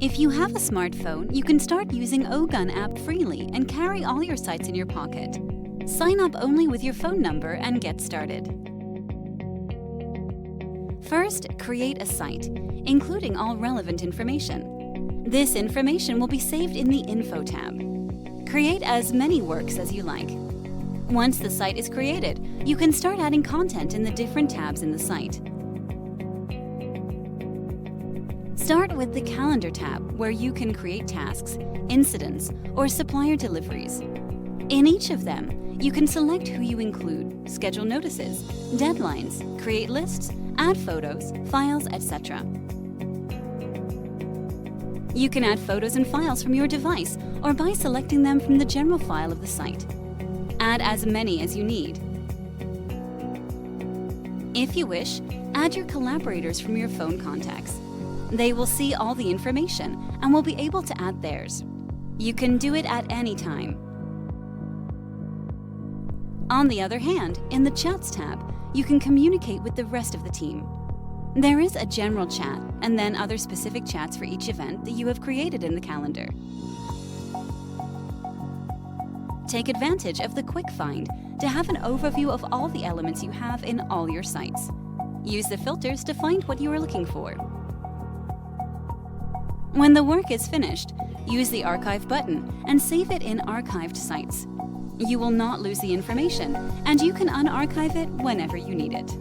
If you have a smartphone, you can start using Ogun App freely and carry all your sites in your pocket. Sign up only with your phone number and get started. First, create a site, including all relevant information. This information will be saved in the Info tab. Create as many works as you like. Once the site is created, you can start adding content in the different tabs in the site. Start with the Calendar tab, where you can create tasks, incidents, or supplier deliveries. In each of them, you can select who you include, schedule notices, deadlines, create lists, add photos, files, etc. You can add photos and files from your device or by selecting them from the general file of the site. Add as many as you need. If you wish, add your collaborators from your phone contacts. They will see all the information and will be able to add theirs. You can do it at any time. On the other hand, in the Chats tab, you can communicate with the rest of the team. There is a general chat and then other specific chats for each event that you have created in the calendar. Take advantage of the Quick Find to have an overview of all the elements you have in all your sites. Use the filters to find what you are looking for. When the work is finished, use the Archive button and save it in archived sites. You will not lose the information, and you can unarchive it whenever you need it.